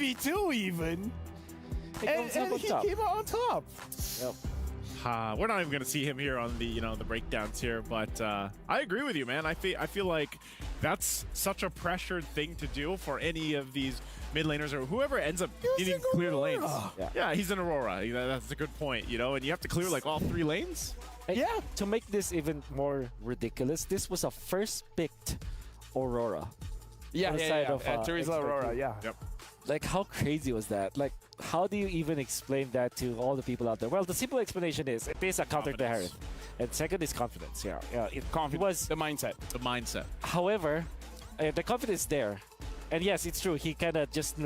1v2 even. And he came out on top. Yep. We're not even going to see him here on the the breakdowns here, but I agree with you, man. I feel like that's such a pressured thing to do for any of these mid laners or whoever ends up getting clear the lanes. Yeah, he's an Aurora. That's a good point, and you have to clear like all 3 lanes. And to make this even more ridiculous, this was a first picked Aurora. Teresa Aurora. Yep. Like, how crazy was that? Like, how do you even explain that to all the people out there? Well, the simple explanation is it is a counter to Harith. And second is confidence. Confidence. Was the mindset. The mindset. However, the confidence there. And yes, it's true. He kind of just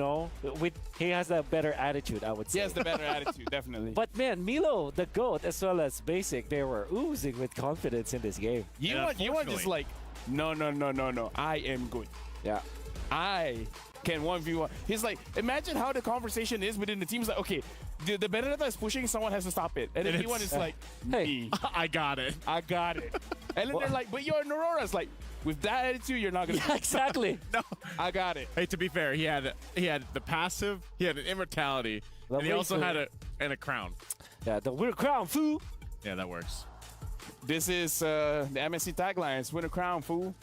he has a better attitude, I would say. He has the better attitude, definitely. But man, Milo, the GOAT, as well as Basic, they were oozing with confidence in this game. You want just like, no. I am good. Yeah. I can 1v1. He's like, imagine how the conversation is within the team. He's like, okay, the Benedetta is pushing, someone has to stop it. And then he is like, me. I got it. I got it. And then they're like, but you're an Aurora. It's like, with that attitude, you're not going to. Yeah, exactly. No. I got it. Hey, to be fair, he had the passive, he had an immortality, and he also had a crown. Yeah, the winner crown, fool. Yeah, that works. This is the MSC taglines, win a crown, fool.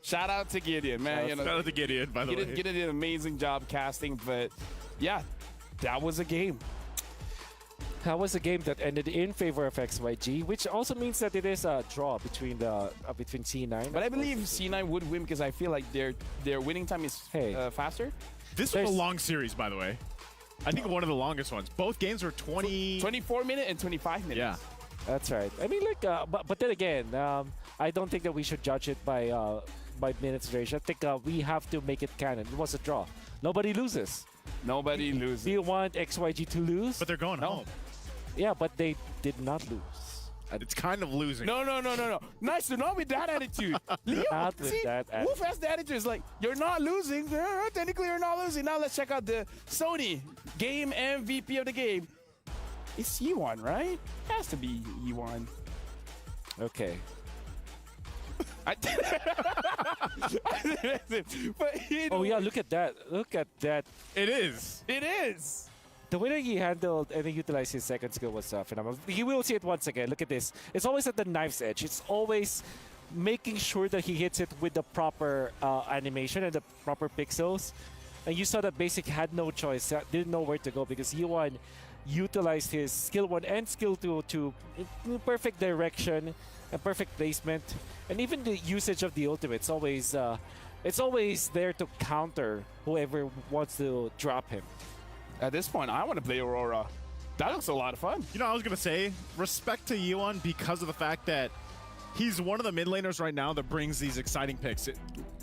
Shout out to Gideon, man. Shout out to Gideon, by the way. Gideon did an amazing job casting, but yeah, that was a game. That was a game that ended in favor of XYG, which also means that it is a draw between C9. But I believe C9 would win because I feel like their winning time is faster. This was a long series, by the way. I think one of the longest ones. Both games were 24 minutes and 25 minutes. Yeah, that's right. I mean, like, but then again, I don't think that we should judge it by minutes ratio. I think we have to make it canon. It was a draw. Nobody loses. Nobody loses. Do you want XYG to lose? But they're going home. Yeah, but they did not lose. It's kind of losing. No. Nice to not with that attitude. Leo, not with that attitude. Wolf has the attitude. It's like, you're not losing. Technically, you're not losing. Now let's check out the Sony game MVP of the game. It's Yiwan, right? It has to be Yiwan. Okay. Oh yeah, look at that. Look at that. It is. It is. The way that he handled and he utilized his second skill was phenomenal. You will see it once again. Look at this. It's always at the knife's edge. It's always making sure that he hits it with the proper animation and the proper pixels. And you saw that Basic had no choice, didn't know where to go because Yuan utilized his skill 1 and skill 2 to perfect direction and perfect placement. And even the usage of the ultimate, it's always there to counter whoever wants to drop him. At this point, I want to play Aurora. That looks a lot of fun. I was going to say, respect to Yuan because of the fact that he's one of the mid laners right now that brings these exciting picks.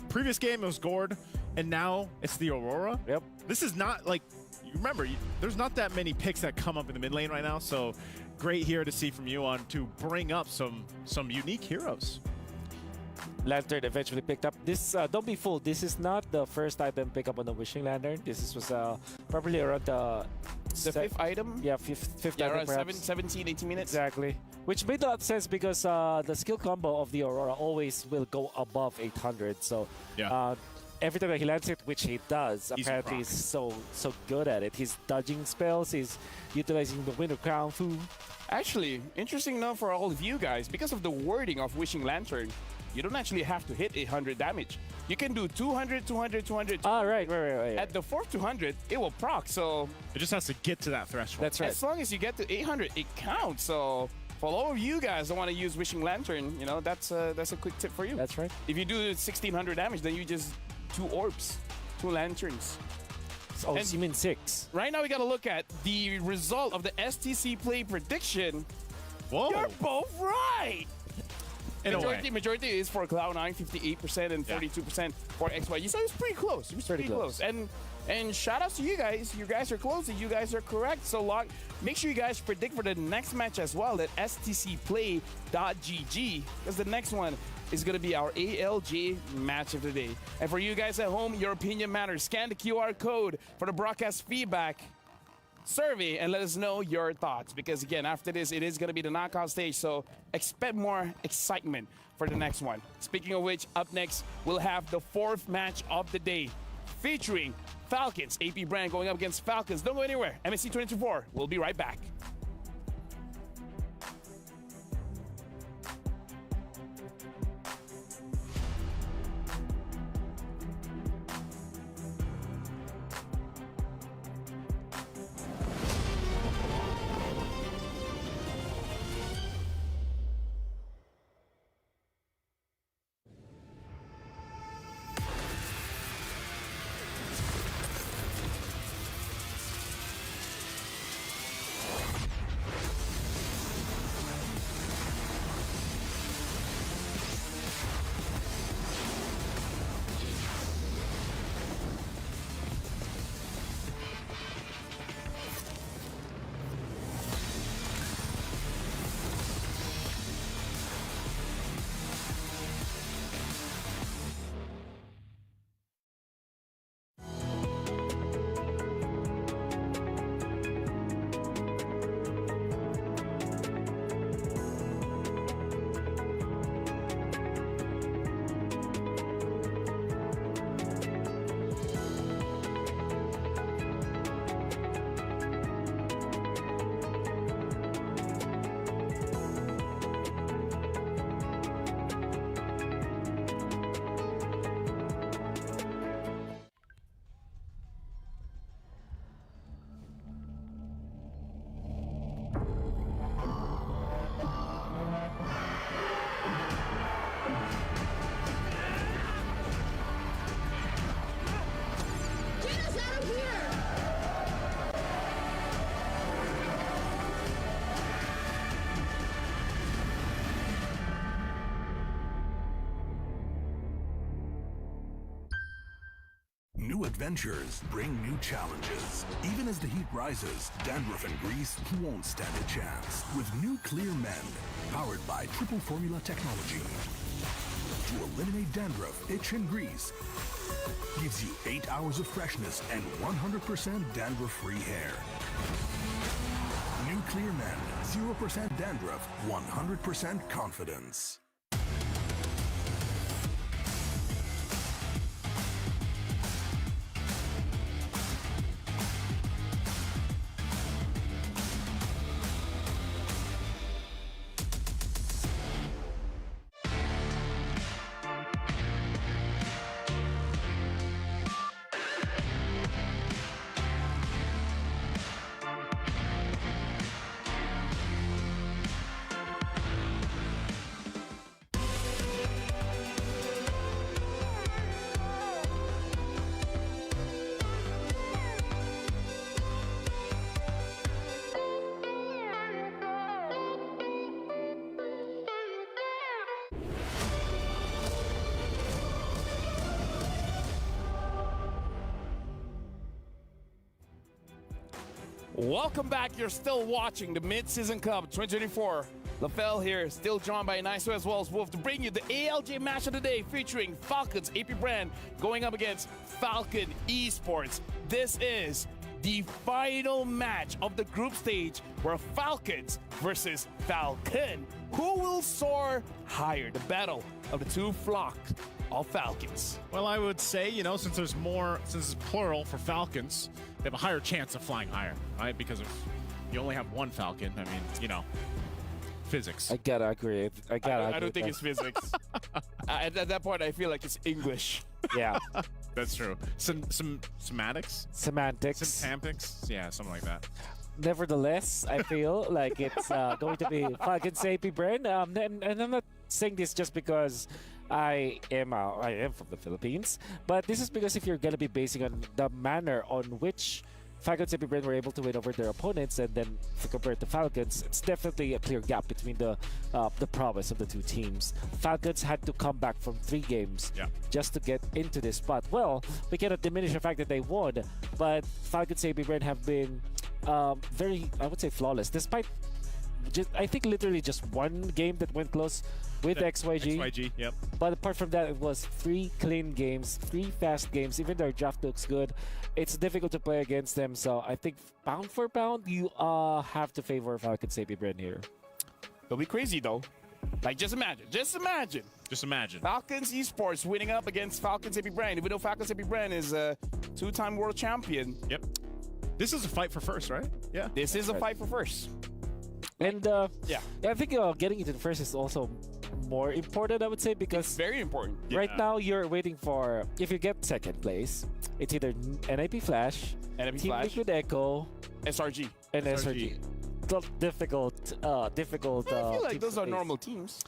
Previous game, it was Gord, and now it's the Aurora. Yep. This is not like, remember, there's not that many picks that come up in the mid lane right now, so great here to see from Yuan to bring up some unique heroes. Lantern eventually picked up. This, don't be fooled, this is not the first item pick up on the Wishing Lantern. This was probably around the fifth item? Yeah, fifth yeah, item around perhaps. 17, 18 minutes. Exactly. Which made a lot of sense because the skill combo of the Aurora always will go above 800. So yeah. Every time that he lands it, which he does, apparently he's so good at it. He's dodging spells, he's utilizing the Winter Crown Fu. Actually, interesting enough for all of you guys, because of the wording of Wishing Lantern, you don't actually have to hit 800 damage. You can do 200, 200, 200. Ah, right. At the fourth 200, it will proc, so... It just has to get to that threshold. That's right. As long as you get to 800, it counts, so... For all of you guys that want to use Wishing Lantern, that's a quick tip for you. That's right. If you do 1600 damage, then you just 2 orbs, 2 lanterns. Oh, you mean 6. Right now, we got to look at the result of the STC play prediction. Whoa. You're both right. Majority is for Cloud9, 58% and 42% for XYG. So it was pretty close. It was pretty close. And shout outs to you guys. You guys are close and you guys are correct. So make sure you guys predict for the next match as well at stcplay.gg, because the next one is going to be our ALJ match of the day. And for you guys at home, your opinion matters. Scan the QR code for the broadcast feedback survey and let us know your thoughts, because again, after this, it is going to be the knockout stage, so expect more excitement for the next one. Speaking of which, up next, we'll have the 4th match of the day. featuring Falcons. AP Brand going up against Falcons. Don't go anywhere. MSC 2024. We'll be right back. New adventures bring new challenges. Even as the heat rises, dandruff and grease won't stand a chance. With new Clear Men, powered by triple formula technology. To eliminate dandruff, itch, and grease, gives you 8 hours of freshness and 100% dandruff-free hair. New Clear Men, 0% dandruff, 100% confidence. Welcome back. You're still watching the Mid-Season Cup 2024. LaFell here, still joined by Niso as well as Wolf to bring you the ALJ match of the day featuring Falcons AP Brand going up against Falcon Esports. This is the final match of the group stage where Falcons versus Falcon. Who will soar higher? The battle of the two flocks of Falcons. Well, I would say, since there's more, since it's plural for Falcons, they have a higher chance of flying higher, right? Because if you only have one Falcon, I mean, physics. I gotta agree. I don't think it's physics. At that point, I feel like it's English. Yeah. That's true. Semantics? Semantics. Yeah, something like that. Nevertheless, I feel like it's going to be Falcons AP Brand. And I'm not saying this just because I am from the Philippines, but this is because if you're going to be basing on the manner on which Falcons AP Brand were able to win over their opponents, and then to compare it to Falcons, it's definitely a clear gap between the prowess of the two teams. Falcons had to come back from 3 games just to get into this spot. Well, we cannot diminish the fact that they won, but Falcons AP Brand have been very, I would say, flawless, despite I think literally just one game that went close with XYG. XYG, yep. But apart from that, it was 3 clean games, 3 fast games. Even their draft looks good, it's difficult to play against them. So I think pound for pound, you have to favor Falcons AP Brand here. It'll be crazy though. Like, just imagine. Just imagine. Just imagine. Falcons Esports winning up against Falcons AP brand. Even though Falcons AP brand is a 2-time world champion. Yep. This is a fight for first, right? Yeah. This is a fight for first. And Yeah. I think getting into the first is also more important, I would say, because Very important. right now you're waiting for, if you get second place, it's either NIP Flash, NIP Team Flash. Liquid Echo, SRG. and SRG. SRG. Difficult. I feel like teams those to are face. normal teams.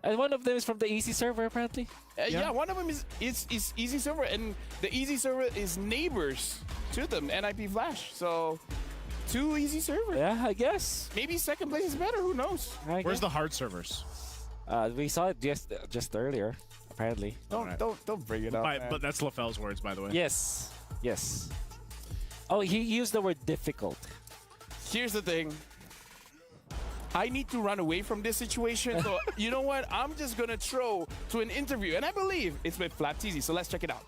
And one of them is from the Easy server, apparently. Yeah, one of them is Easy Server, and the Easy Server is neighbors to them, NIP Flash. So, 2 Easy Server. Yeah, I guess. Maybe second place is better. Who knows? Where's the hard servers? We saw it just earlier, apparently. Don't bring it up. man. But that's LaFell's words, by the way. Yes. Yes. Oh, he used the word difficult. Here's the thing. I need to run away from this situation. So, you know what? I'm just going to throw to an interview. And I believe it's with Flap TZ. So, let's check it out.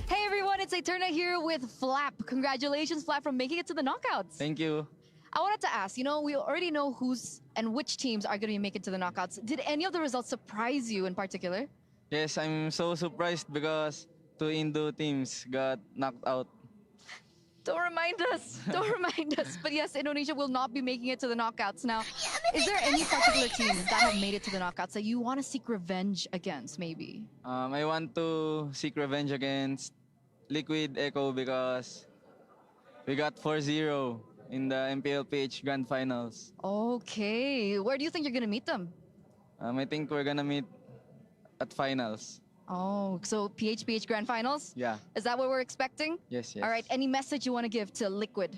Hey everyone, it's Eterna here with Flap. Congratulations, Flap, for making it to the knockouts. Thank you. I wanted to ask, we already know who's and which teams are going to make it to the knockouts. Did any of the results surprise you in particular? Yes, I'm so surprised because 2 Indo teams got knocked out. Don't remind us. Don't remind us. But yes, Indonesia will not be making it to the knockouts. Now, is there any particular teams that have made it to the knockouts that you want to seek revenge against, maybe? I want to seek revenge against Liquid Echo because we got 4-0 in the MPLPH Grand Finals. Okay. Where do you think you're going to meet them? I think we're gonna meet at finals. Oh, so PHPH Grand Finals? Yeah. Is that what we're expecting? Yes, yes. All right. Any message you want to give to Liquid?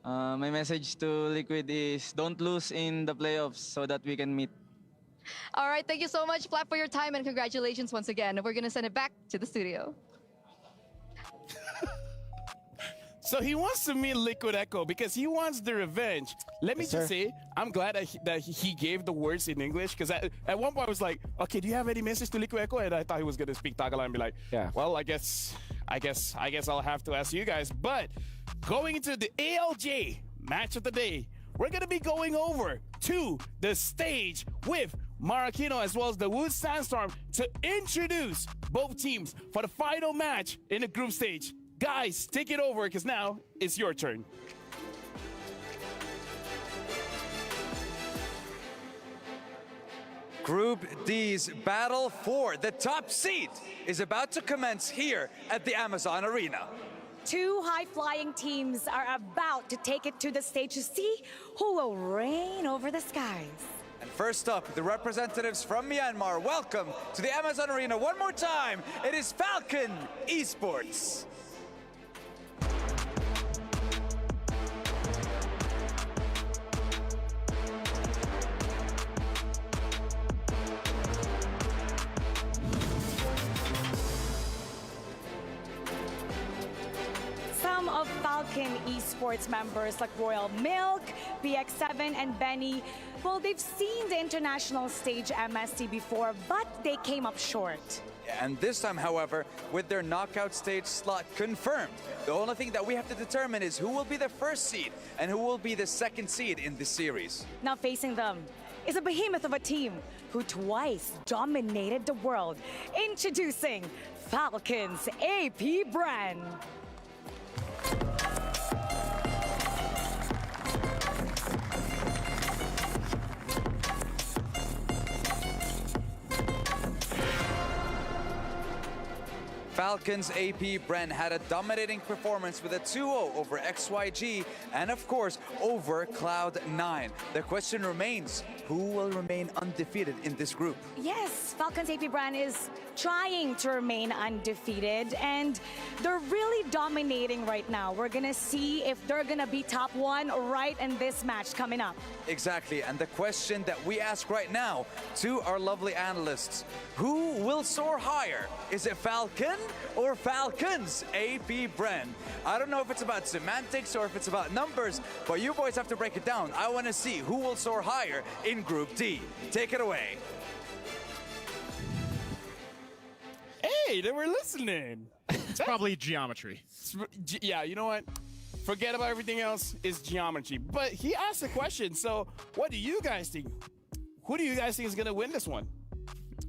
My message to Liquid is don't lose in the playoffs so that we can meet. All right. Thank you so much, Flap, for your time, and congratulations once again. We're going to send it back to the studio. So he wants to meet Liquid Echo because he wants the revenge. Let me just say, I'm glad that he gave the words in English, because at one point I was like, okay, do you have any message to Liquid Echo? And I thought he was gonna speak Tagalog and be like, Yeah. well, I guess I'll have to ask you guys. But going into the ALJ match of the day, we're gonna be going over to the stage with Maracino as well as the Wood Sandstorm to introduce both teams for the final match in the group stage. Guys, take it over, because now it's your turn. Group D's battle for the top seed is about to commence here at the Amazon Arena. 2 high-flying teams are about to take it to the stage to see who will reign over the skies. And first up, the representatives from Myanmar. Welcome to the Amazon Arena one more time. It is Falcon Esports. Some of Falcon Esports members like Royal Milk, PX7, and Benny, well, they've seen the international stage MSC before, but they came up short. And this time, however, with their knockout stage slot confirmed, the only thing that we have to determine is who will be the first seed and who will be the second seed in this series. Now facing them is a behemoth of a team who twice dominated the world. Introducing Falcons AP brand. Falcons AP Bren had a dominating performance with a 2-0 over XYG and of course over Cloud9. The question remains, who will remain undefeated in this group? Yes, Falcons AP brand is trying to remain undefeated and they're really dominating right now. We're gonna see if they're gonna be top 1 right in this match coming up. Exactly, and the question that we ask right now to our lovely analysts, who will soar higher? Is it Falcon or Falcons AP Bren? I don't know if it's about semantics or if it's about numbers, but you boys have to break it down. I want to see who will soar higher in Group D. Take it away. Hey, they were listening. It's probably geometry. Yeah, you know what? Forget about everything else. It's geometry. But he asked a question. So what do you guys think? Who do you guys think is going to win this one?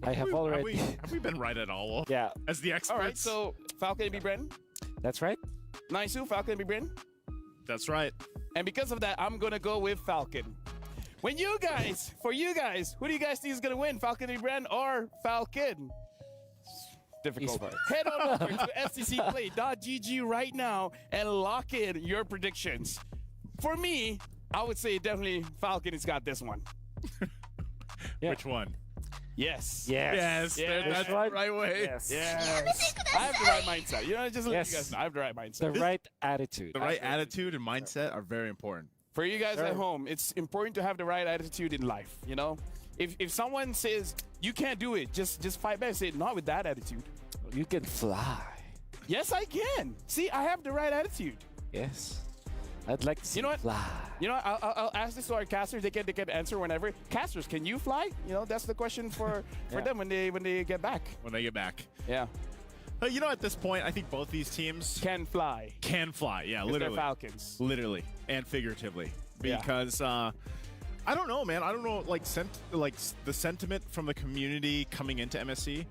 I have already. Have we been right at all? Yeah, As the experts. All right, so Falcon AB Bren. that's right. Nice, Falcon AB Bren. That's right. And because of that, I'm going to go with Falcon. For you guys, who do you guys think is going to win? Falcon AB Bren or Falcon? Difficult. Esports. Head on over to FCCplay.gg right now and lock in your predictions. For me, I would say definitely Falcon has got this one. Yeah. Which one? Yes. Yes. That's the right. right way. Yes. Yes. I have the right mindset. You know, just let Yes. you guys know. I have the right The mindset. right attitude. The right attitude and mindset are very important. For you guys Sure. at home, it's important to have the right attitude in life, you know? If someone says you can't do it, just fight back. Say not with that attitude. You can fly. Yes, I can. See, I have the right attitude. Yes. I'd like to see You know what? fly. You know, I'll ask this to our casters. They can answer whenever. Casters, can you fly? You know, that's the question for Yeah. them when they get back. When they get back. Yeah, But you know, at this point, I think both these teams can fly. can fly. Yeah, 'Cause they're literally. Falcons. Literally and figuratively. Yeah. Because I don't know, man. I don't know, like the sentiment from the community coming into MSC.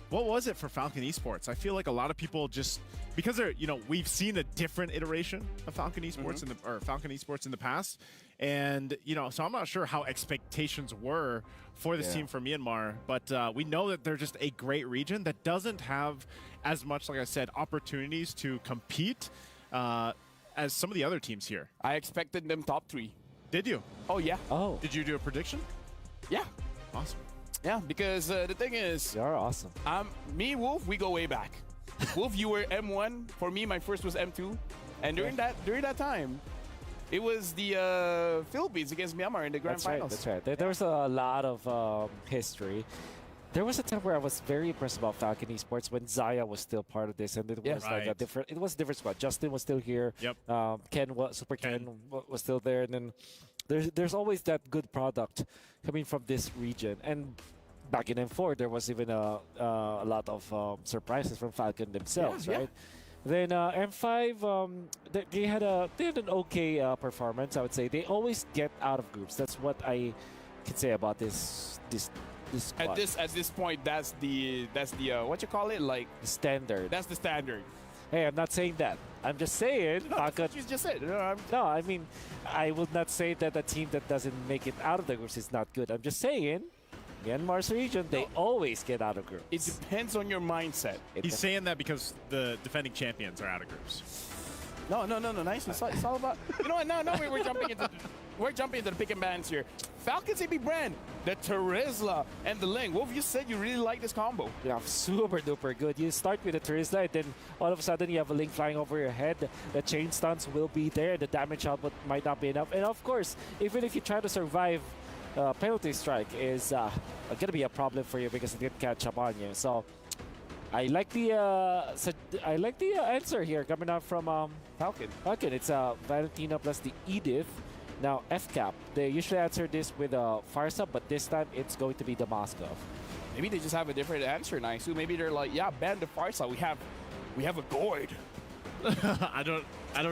What was it for Falcon Esports? I feel like a lot of people just because they're, we've seen a different iteration of Falcon Esports Falcon Esports in the past, and so I'm not sure how expectations were for this team from Myanmar, but we know that they're just a great region that doesn't have as much, like I said, opportunities to compete as some of the other teams here. I expected them top 3. Did you? Oh yeah, Oh, Did you do a prediction? yeah, Awesome. yeah. Because the thing is, you are awesome. me, Wolf, we go way back. Wolf, you were M1. For me, my first was M2. And during that time, it was the Philippines against Myanmar in the grand That's right. finals. That's right. There was a lot of history. There was a time where I was very impressed about Falcon Esports when Zaya was still part of this, and it was like a Right. different. It was a different squad. Justin was still here. Yep. Super Ken was still there, and then there's always that good product coming from this region. And back in M4, there was even a lot of surprises from Falcon themselves, Yeah, yeah. right? Then M5, they had an okay performance, I would say. They always get out of groups. That's what I can say about this squad. At this point, that's the what you call it, like The standard. that's the standard. Hey, I'm not saying that. I'm just saying. No, that's what you just said. No, I mean, I would not say that a team that doesn't make it out of the groups is not good. I'm just saying, Myanmar's region, they always get out of groups. It depends on your mindset. He's saying that because the defending champions are out of groups. No. Nice. It's all about. You know what? Now we're jumping into the pick and bans here. Falcons AB Brand, the Terizla, and the Ling. Wolf, you said you really like this combo. Yeah, super duper good. You start with the Terizla, and then all of a sudden you have a Link flying over your head. The chain stunts will be there. The damage output might not be enough. And of course, even if you try to survive, penalty strike is going to be a problem for you because it can catch up on you. So I like the answer here coming out from Falcon. Falcon. It's Valentina plus the Edith. Now FCAP. They usually answer this with Farsa, but this time it's going to be the Moskov. Maybe they just have a different answer, Nice. Maybe they're like, yeah, ban the Farsa. We have a Gourd. I don't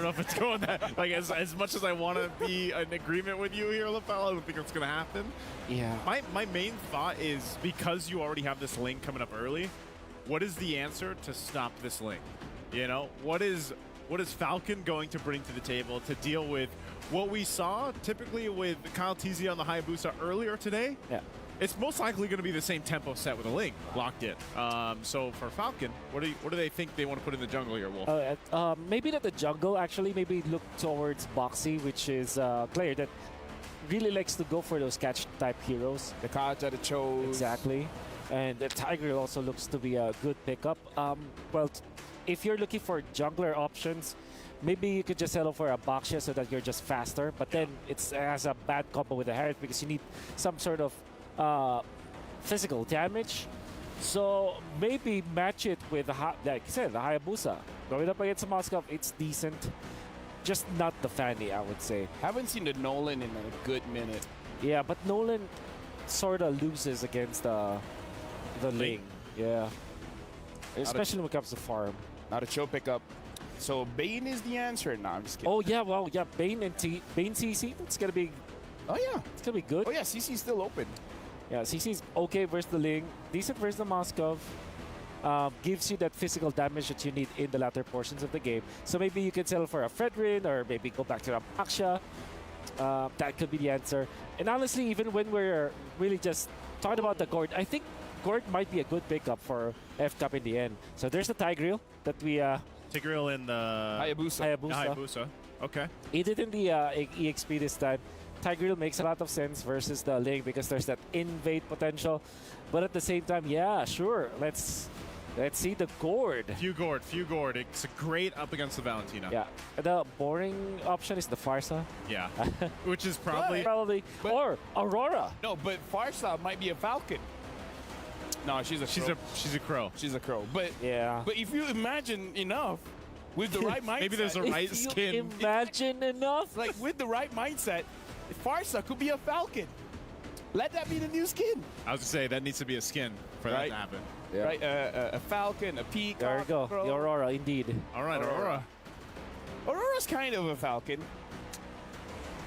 know if it's going that like as much as I want to be in agreement with you here, LaFell. I don't think it's going to happen. Yeah. My main thought is because you already have this link coming up early, what is the answer to stop this link? What is Falcon going to bring to the table to deal with what we saw typically with Kyle TZ on the Hayabusa earlier today? Yeah. It's most likely going to be the same tempo set with a link locked in. So for Falcon, what do they think they want to put in the jungle here, Wolf? Maybe not the jungle, actually. Maybe look towards Boxy, which is a player that really likes to go for those catch-type heroes. The Kaja, the Chose. Exactly. And the Tiger also looks to be a good pickup. Well, if you're looking for jungler options, maybe you could just settle for a Boxia so that you're just faster. But then it has a bad combo with the Harriet because you need some sort of physical damage. So maybe match it with, like I said, the Hayabusa. Going up against the Moskov, it's decent. Just not the Fanny, I would say. Haven't seen the Nolan in a good minute. Yeah, but Nolan sort of loses against the Ling. Yeah. Especially when it comes to farm. Not a chill pickup. So Bane is the answer. No, I'm just kidding. Oh yeah, well yeah, Bane and Bane CC. That's gonna be. Oh yeah. It's gonna be good. Oh yeah, CC's still open. Yeah, CC's okay versus the Ling, decent versus the Moskov. Gives you that physical damage that you need in the latter portions of the game. So maybe you can settle for a Fredrin or maybe go back to Rampaksha. That could be the answer. And honestly, even when we're really just talking about the Gord, I think Gord might be a good pickup for F Cup in the end. So there's the Tigreal that we... Tigreal in the... Hayabusa. Okay. He did in the EXP this time. Tigreal makes a lot of sense versus the Ling because there's that invade potential. But at the same time, yeah, sure. Let's see the Gord. Few Gord. It's great up against the Valentina. Yeah. The boring option is the Farsa. Yeah. Which is probably... But- or Aurora. No, but Farsa might be a Falcon. No, she's a crow. She's a crow. She's a crow. But Yeah. But if you imagine enough, with the right mindset, Maybe there's a right If you skin. imagine enough. like with the right mindset, Farsa could be a Falcon. Let that be the new skin, I was going to say, that needs to be a skin for that Right. to happen. right? A Falcon, a peacock. There you go. crow. The Aurora, indeed. All right, Aurora. Aurora's kind of a Falcon.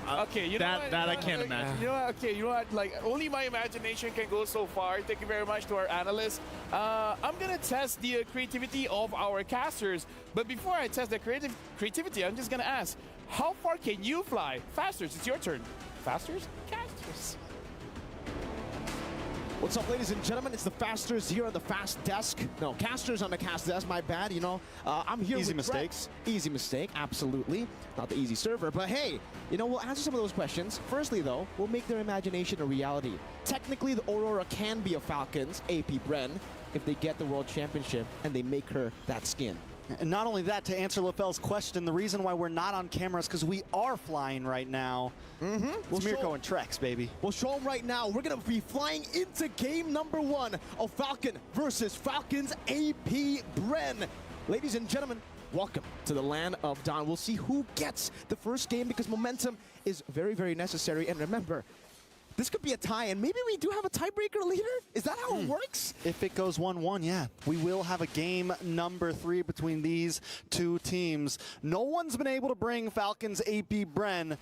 Okay, you know what? That I can't imagine. You know what? Okay, you know what? Like, only my imagination can go so far. Thank you very much to our analysts. I'm gonna test the creativity of our casters, but before I test the creativity, I'm just gonna ask, how far can you fly? Fasters, it's your turn. Fasters? Casters. What's up, ladies and gentlemen? It's the Fasters here on the Fast Desk. No, Casters on the Cast Desk, my bad, you know. I'm here Easy with mistakes. Brett. Easy mistake, absolutely. Not the easy server, but hey, you know, we'll answer some of those questions. Firstly, though, we'll make their imagination a reality. Technically, the Aurora can be a Falcons, AP Bren, if they get the World Championship and they make her that skin. And not only that, to answer LaFell's question, the reason why we're not on camera is because we are flying right now. It's Mirko and Trex, baby. We'll show them right now. We're going to be flying into game number 1 of Falcon versus Falcons AP Bren. Ladies and gentlemen, welcome to the land of Dawn. We'll see who gets the first game because momentum is very, very necessary. And remember, this could be a tie, and maybe we do have a tiebreaker leader? Is that how it works? If it goes 1-1, yeah. We will have a game number 3 between these two teams. No one's been able to bring Falcons AP Bren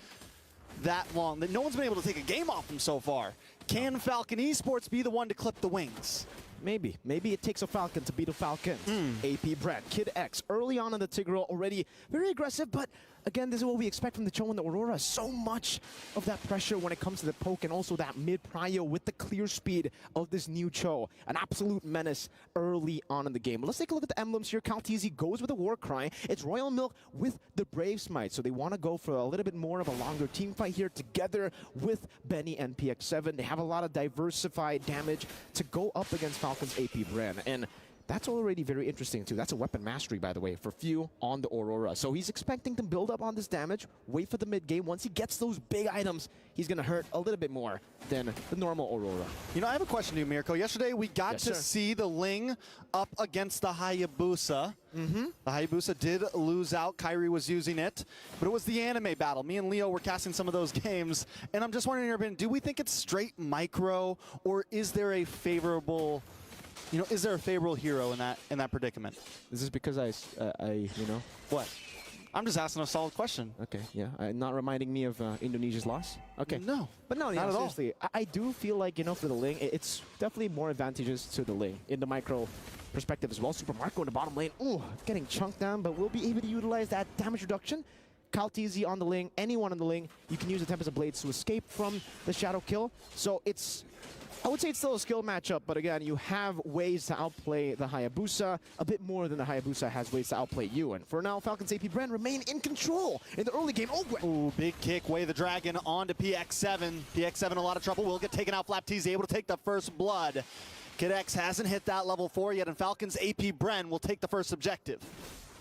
that long. No one's been able to take a game off them so far. Can Falcon Esports be the one to clip the wings? Maybe. Maybe it takes a Falcon to beat a Falcon. AP Bren, Kid X, early on in the Tigreal, already very aggressive, but again, this is what we expect from the Cho and the Aurora. So much of that pressure when it comes to the poke and also that mid-prio with the clear speed of this new Cho. An absolute menace early on in the game. But let's take a look at the emblems here. Kaltizi goes with a War Cry. It's Royal Milk with the Brave Smite. So they want to go for a little bit more of a longer team fight here together with Benny and PX7. They have a lot of diversified damage to go up against Falcons AP Bren. And that's already very interesting, too. That's a weapon mastery, by the way, for Few on the Aurora. So he's expecting to build up on this damage, wait for the mid-game. Once he gets those big items, he's going to hurt a little bit more than the normal Aurora. You know, I have a question to you, Mirko. Yesterday, we got to see the Ling up against the Hayabusa. The Hayabusa did lose out. Kyrie was using it, but it was the anime battle. Me and Leo were casting some of those games, and I'm just wondering, in your opinion, do we think it's straight micro, or is there a favorable... You know, is there a favorable hero in that predicament? This is because I you know... What? I'm just asking a solid question. Okay, yeah. Not reminding me of Indonesia's loss? Okay. No. But no, Not at all. seriously, I do feel like, you know, for the Ling, it's definitely more advantageous to the Ling in the micro perspective as well. Super Marco in the bottom lane. Ooh, getting chunked down, but we'll be able to utilize that damage reduction. Kaltizi on the Ling, anyone on the Ling, you can use the Tempest of Blades to escape from the Shadow Kill. So it's... I would say it's still a skill matchup, but again, you have ways to outplay the Hayabusa, a bit more than the Hayabusa has ways to outplay you. And for now, Falcons AP Bren remain in control in the early game. Ooh, big kick, Way the Dragon onto PX7. PX7 in a lot of trouble, will get taken out. Flapteezy able to take the first blood. Kid X hasn't hit that level 4 yet, and Falcons AP Bren will take the first objective.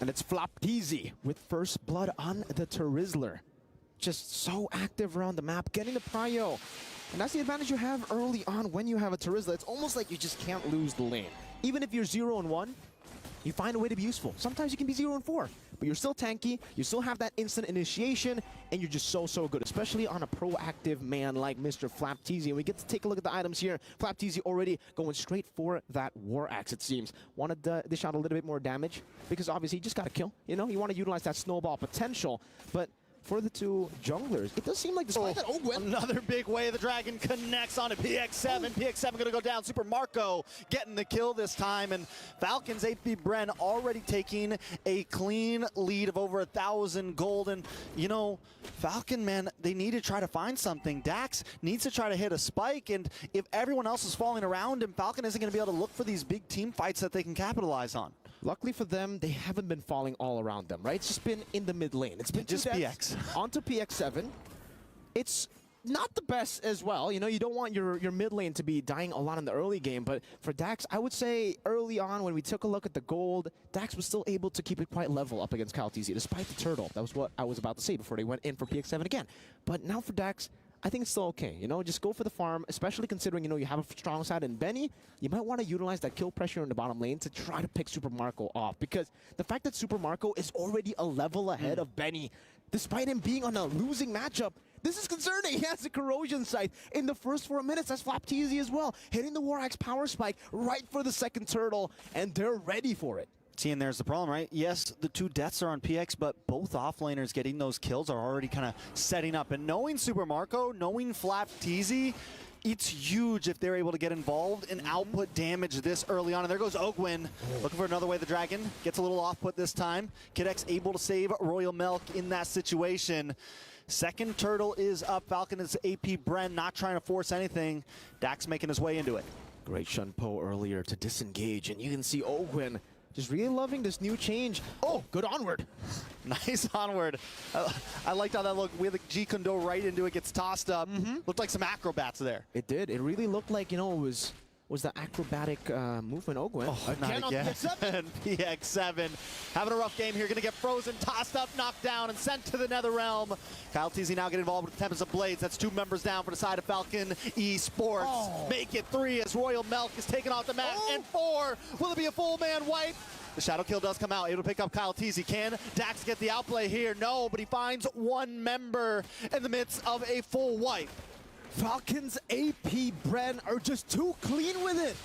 And it's Flapteezy with first blood on the Terizzler. Just so active around the map, getting the prio. And that's the advantage you have early on when you have a Terizzler. It's almost like you just can't lose the lane. Even if you're 0-1, You find a way to be useful. Sometimes you can be 0-4, but you're still tanky, you still have that instant initiation, and you're just so good, especially on a proactive man like Mr. Flapteezy. And we get to take a look at the items here. Flapteezy already going straight for that War Axe, it seems. Wanted to dish out a little bit more damage, because obviously he just got a kill. You know, you want to utilize that snowball potential, but for the two junglers, it does seem like despite that another big way the Dragon connects on it. PX7. PX7 going to go down. Super Marco getting the kill this time. And Falcons AP Bren already taking a clean lead of over 1,000 gold. And, you know, Falcon, man, they need to try to find something. Dax needs to try to hit a spike. And if everyone else is falling around him, Falcon isn't going to be able to look for these big team fights that they can capitalize on. Luckily for them, they haven't been falling all around them, right? It's just been in the mid lane. It's been just PX. Onto PX7. It's not the best as well. You know, you don't want your mid lane to be dying a lot in the early game, but for Dax, I would say early on when we took a look at the gold, Dax was still able to keep it quite level up against Kaltizi, despite the turtle. That was what I was about to say before they went in for PX7 again. But now for Dax, I think it's still okay. You know, just go for the farm, especially considering, you know, you have a strong side in Benny. You might want to utilize that kill pressure in the bottom lane to try to pick Super Marco off, because the fact that Super Marco is already a level ahead of Benny, despite him being on a losing matchup, this is concerning. He has a corrosion sight in the first 4 minutes. That's Flapteezy as well, hitting the War Axe power spike right for the second turtle, and they're ready for it. See, and there's the problem, right? Yes, the two deaths are on PX, but both offlaners getting those kills are already kind of setting up. And knowing Super Marco, knowing Flapteezy, it's huge if they're able to get involved and output damage this early on. And there goes Ogwin, looking for another way. The Dragon gets a little off-put this time. Kid X able to save Royal Milk in that situation. Second turtle is up. Falcon is AP Bren, not trying to force anything. Dax making his way into it. Great Shun Po earlier to disengage, and you can see Ogwin just really loving this new change. Oh, good onward. Nice onward. I liked how that looked. We had the G Kondo right into it, gets tossed up. Looked like some acrobats there. It did. It really looked like, you know, it was the acrobatic movement Ogwin. Oh, again on PX7. PX7 having a rough game here. Going to get frozen, tossed up, knocked down, and sent to the Nether Realm. Kaltizi now get involved with Tempest of Blades. That's 2 members down for the side of Falcon Esports. Make it 3 as Royal Milk is taken off the mat. And 4. Will it be a full man wipe? The Shadow Kill does come out, able to pick up Kaltizi. Can Dax get the outplay here? No, but he finds 1 member in the midst of a full wipe. Falcons AP Bren are just too clean with it.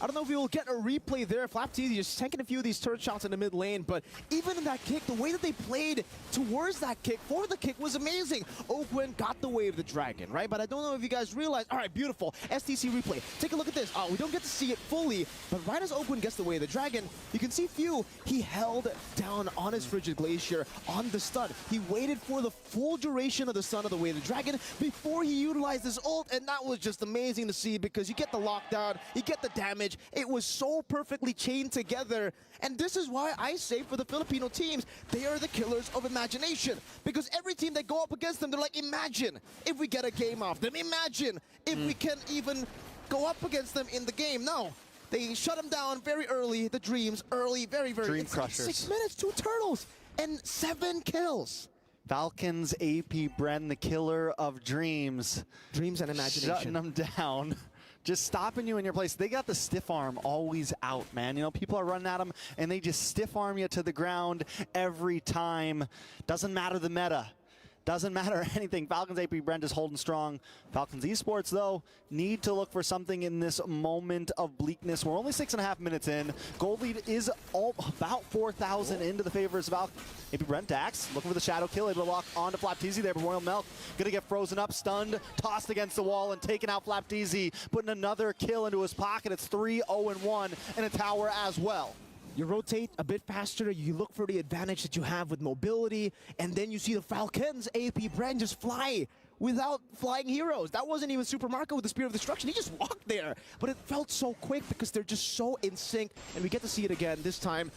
I don't know if we will get a replay there. Flapteezy just tanking a few of these turret shots in the mid lane, but even in that kick, the way that they played towards that kick, for the kick, was amazing. Ogwin got the way of the Dragon, right? But I don't know if you guys realize. All right, beautiful. STC replay. Take a look at this. We don't get to see it fully, but right as Ogwin gets the way of the Dragon, you can see Few, he held down on his Frigid Glacier on the stun. He waited for the full duration of the stun of the way of the Dragon before he utilized his ult, and that was just amazing to see, because you get the lockdown, you get the damage. It was so perfectly chained together, and this is why I say for the Filipino teams, they are the killers of imagination, because every team that go up against them, they're like, imagine if we get a game off them, imagine if we can even go up against them in the game. No, they shut them down very early, the Dreams, early, very Dream crushers. Like 6 minutes, 2 turtles, and 7 kills. Falcons AP Bren, the killer of dreams. Dreams and imagination. Shutting them down. Just stopping you in your place. They got the stiff arm always out, man. You know, people are running at them, and they just stiff arm you to the ground every time. Doesn't matter the meta. Doesn't matter anything. Falcons AP Brent is holding strong. Falcons Esports, though, need to look for something in this moment of bleakness. We're only 6.5 minutes in. Gold lead is about 4,000 into the favors of Falcons. AP Brent, Dax looking for the shadow kill. Able to lock onto Flapteezy there, but Royal Milk gonna get frozen up, stunned, tossed against the wall, and taking out Flapteezy, putting another kill into his pocket. It's 3-0-1 and a tower as well. You rotate a bit faster, you look for the advantage that you have with mobility, and then you see the Falcons AP Brand just fly without flying heroes. That wasn't even Super Marco with the Spear of Destruction. He just walked there, but it felt so quick because they're just so in sync, and we get to see it again this time.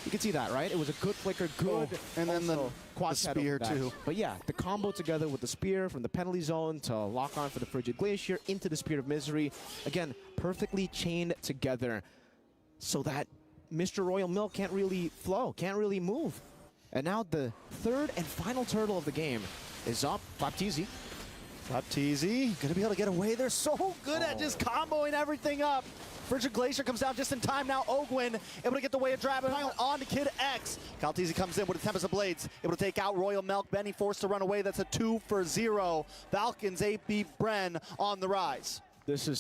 You can see that, right? It was a good flicker, good. And then the quad spear too. But yeah, the combo together with the spear from the penalty zone to lock on for the Frigid Glacier into the Spear of Misery. Again, perfectly chained together so that Mr. Royal Milk can't really flow, can't really move. And now the third and final turtle of the game is up. Flapteezy. Flapteezy gonna be able to get away. They're so good at just comboing everything up. Virgin Glacier comes down just in time now. Ogwin able to get the way of Dragon on to Kid X. Calteezy comes in with a Tempest of Blades, able to take out Royal Milk. Benny forced to run away. That's a 2-for-0. Falcons, AP Bren on the rise. This is